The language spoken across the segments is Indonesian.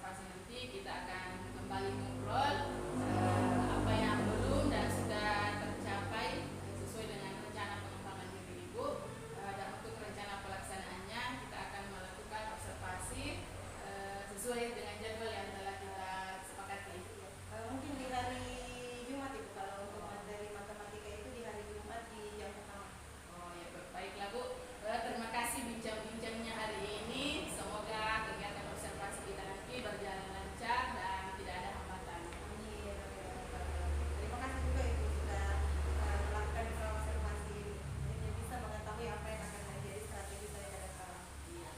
observasi nanti kita akan kembali ngobrol apa yang belum dan sudah tercapai sesuai dengan rencana pengembangan diri Ibu. Dan untuk rencana pelaksanaannya kita akan melakukan observasi sesuai dengan jadwal yang telah kita sepakati. Mungkin di hari Jumat itu, kalau untuk materi matematika itu di hari Jumat di jam pertama. Oh ya, baiklah Bu. Terima kasih bincang-bincangnya hari ini. Semoga kegiatan observasi kita nanti berjalan lancar dan tidak ada hambatan. Terima kasih juga Ibu sudah melakukan observasi ini. Jadi bisa mengetahui apa yang akan menjadi strategi saya ke depan. Iya.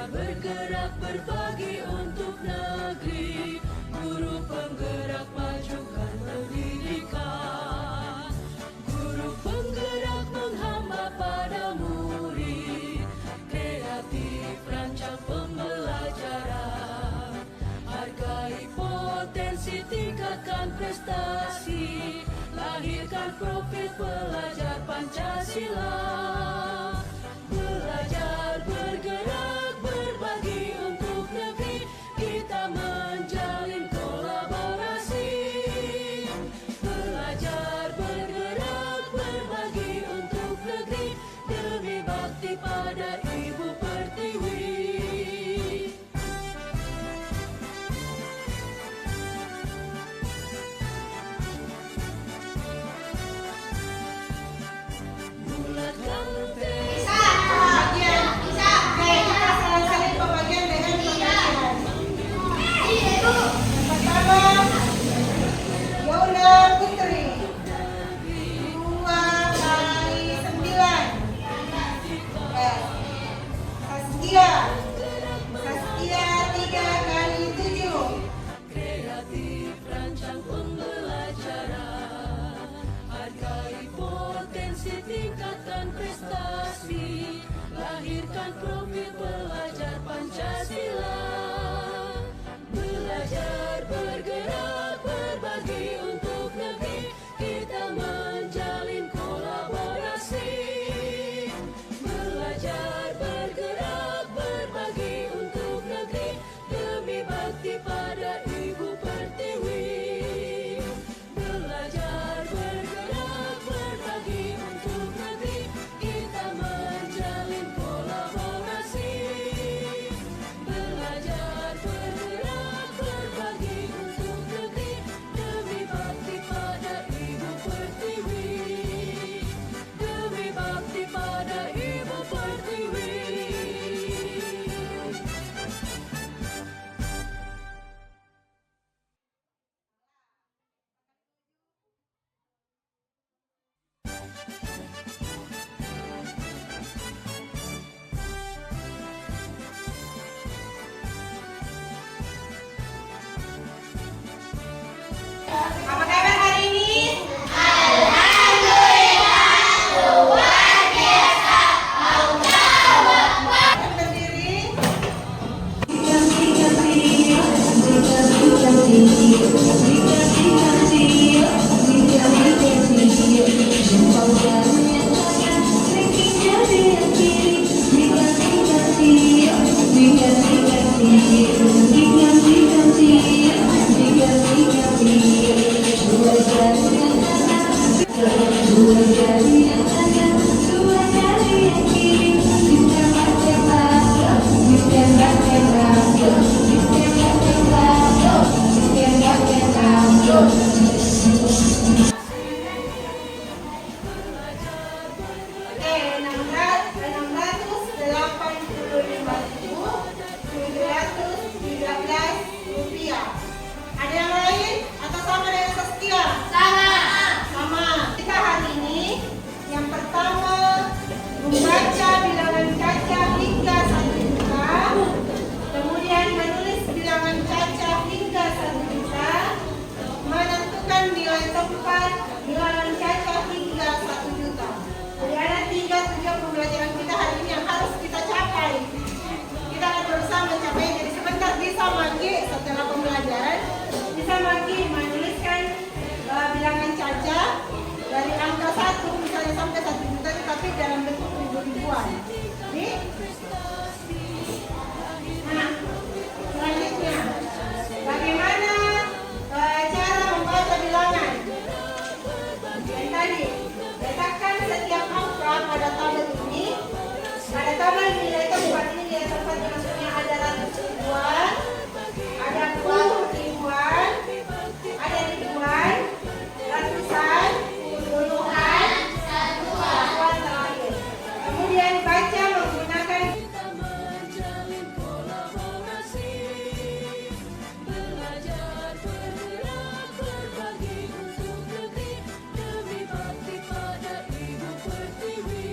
Bergerak berbagi untuk negeri, guru penggerak majukan pendidikan, guru penggerak menghamba pada murid, kreatif rancang pembelajaran, hargai potensi tingkatkan prestasi, lahirkan profil pelajar Pancasila, belajar bergerak berbagi untuk negeri, kita menjalin kolaborasi. Belajar bergerak berbagi untuk negeri, demi bakti pada Ibu Pertiwi. Bulatkan bisa Maki setelah pembelajaran bisa Maki menuliskan bilangan caca dari angka 1 misalnya sampai 1 juta tapi dalam bentuk ribu-ribuan. Nih. Nah, selanjutnya bagaimana cara membaca bilangan? Yang tadi, letakkan setiap angka pada tabel ini. Pada tabel nilai tempat ini nilai tempat maksudnya ada ratus ribuan, ada puluh ribuan, ada ribuan, ratusan, puluhan, satuan terakhir. Kemudian baca menggunakan Kita menjalin kolaborasi, belajar bergerak berbagi untuk negeri demi bakti pada Ibu Pertiwi,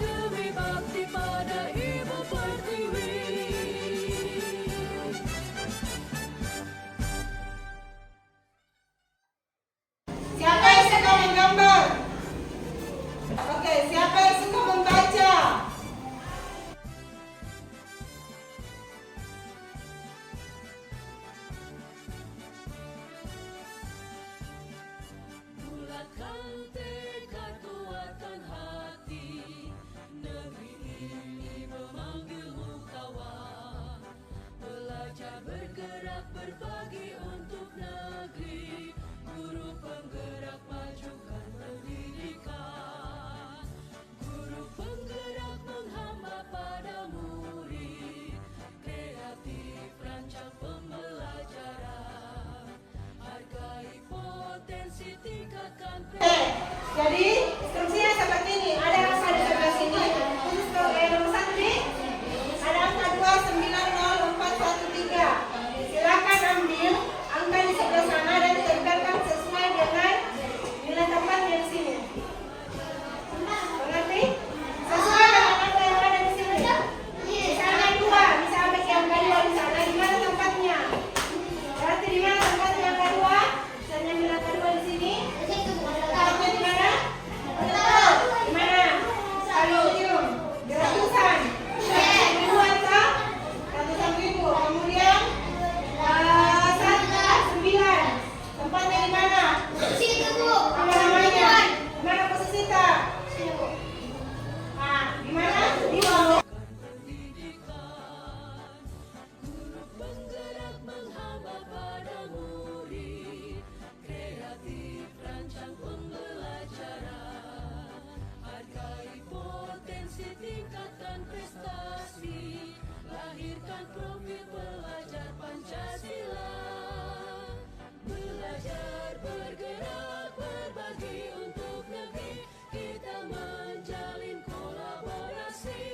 demi bakti pada Ibu Pertiwi. siapa yang suka menggambar? Oke, siapa yang suka membaca? Bulatkan tekad, kuatkan hati, negeri ini memanggilmu kawan. Belajar bergerak berbagi untuk negeri, guru penggerak majukan pendidikan. Guru penggerak menghamba pada murid, kreatif rancang pembelajaran. Hargai potensi, tingkatkan Jadi instruksinya seperti ini. Ada angka di sebelah sini. Untuk nomor 1 nih, ada angka 2904113. Silakan ambil angka di sebelah sana dan tempelkan sesuai dengan nilai tempatnya di sini. Mengerti? Sesuai dengan angka yang ada di sini. Misalnya 2, bisa ambil angka 2 di sana. Di mana tempatnya? Berarti di mana tempatnya angka 2? Misalnya ambil angka 2 di sini. Tempatnya di mana? Betul. Di mana? Aluminium. Ratusan. Ribuan kah? Ratusan ribu. Kemudian 9. Tempatnya di mana? Apa namanya? Di mana posisi tak? Di mana? Di bawah. pendidikan. Guru penggerak menghamba pada murid, kreatif rancang pembelajaran. Hargai potensi, tingkatkan prestasi, lahirkan profil pelajar Pancasila. Belajar bergerak berbagi untuk negeri, kita menjalin kolaborasi.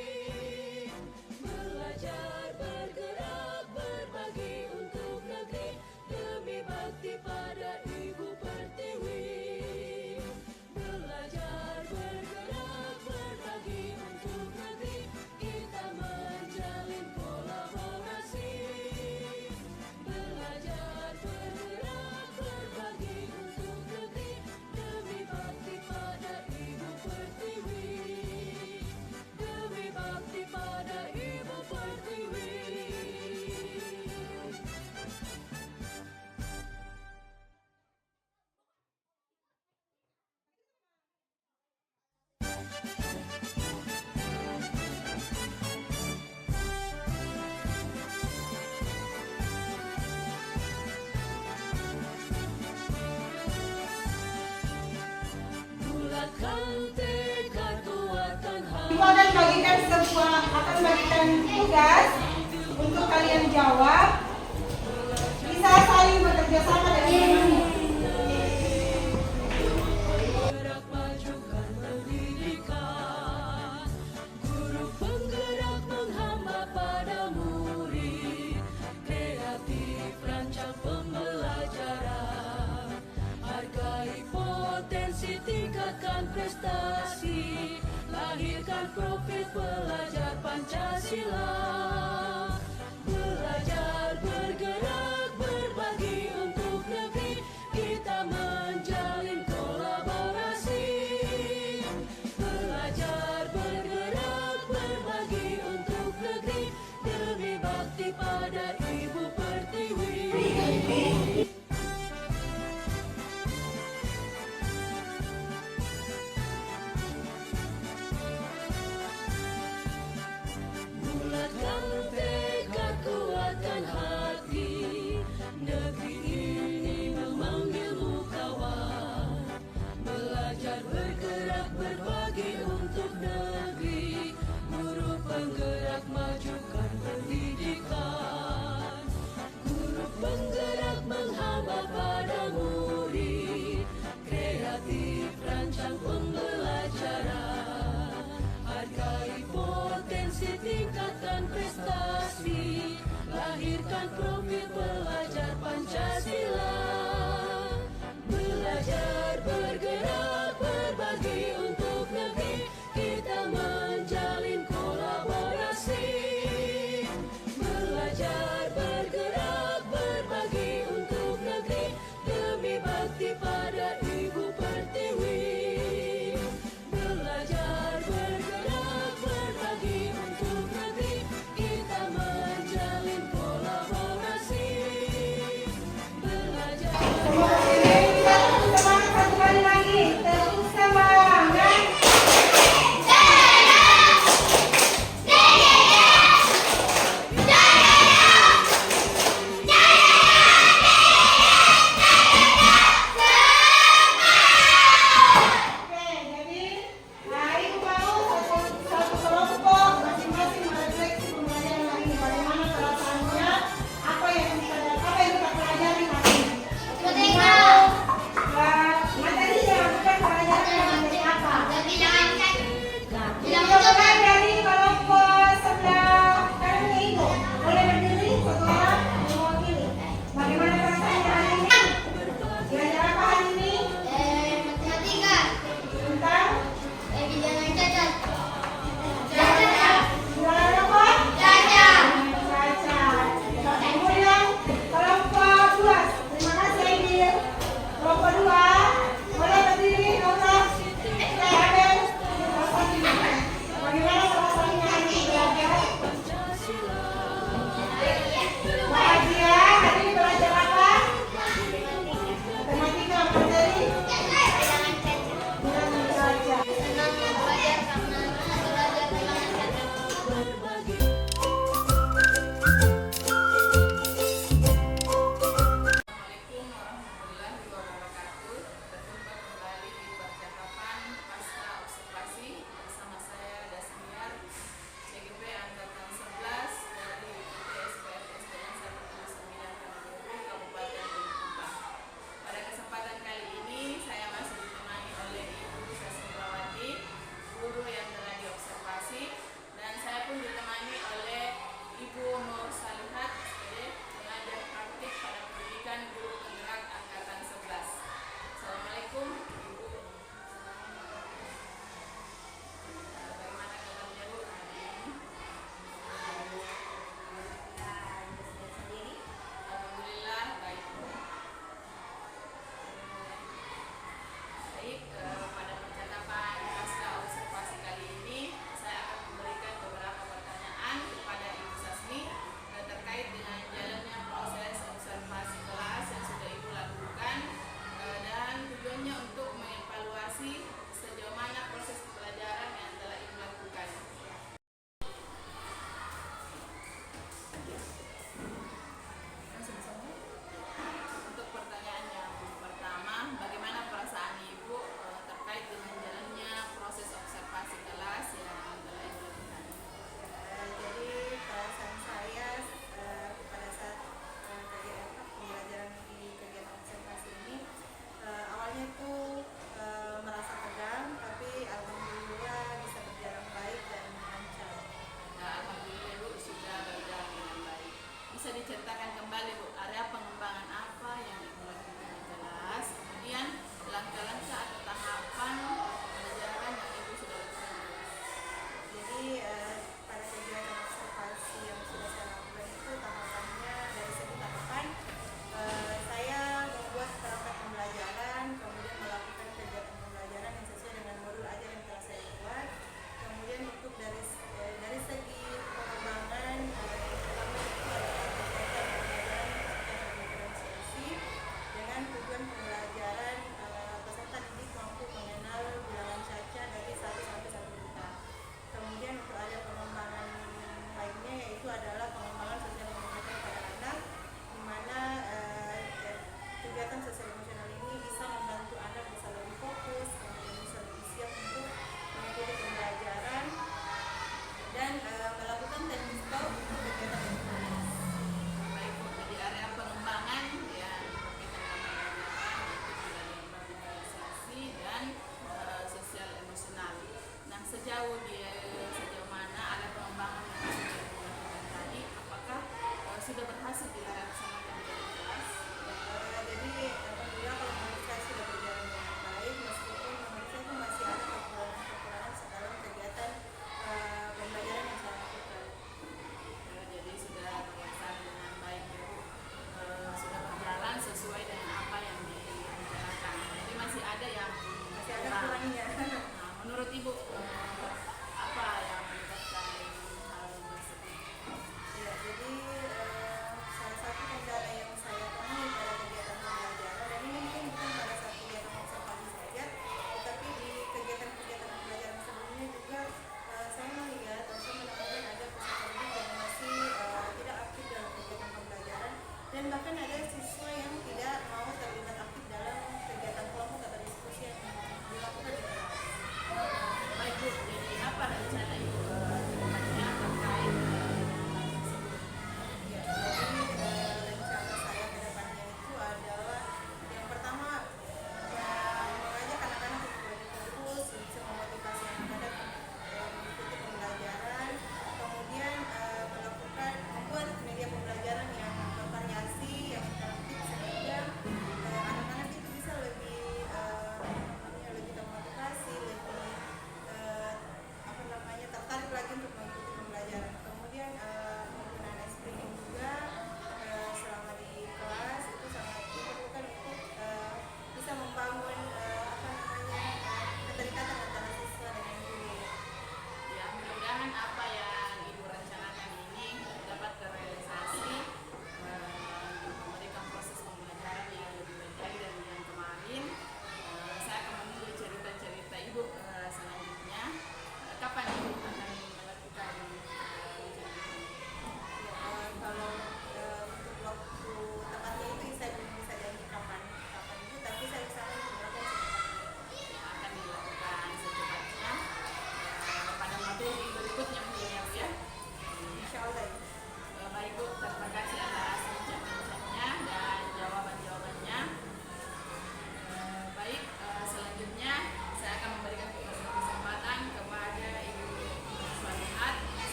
Belajar bergerak berbagi untuk negeri demi bakti pada Ibu Pertiwi. Belajar bergerak berbagi untuk negeri, kita menjalin kolaborasi. Belajar bergerak berbagi untuk negeri demi bakti pada Ibu Pertiwi, demi bakti pada Ibu Pertiwi. Bulatkan tekad, kuatkan hati. Ibu akan bagikan tugas untuk kalian jawab. Bisa saling bekerja sama dengan Gerak majukan pendidikan. Guru penggerak menghamba pada murid, kreatif rancang pembelajaran. Hargai potensi, tingkatkan prestasi, lahirkan profil pelajar Pancasila.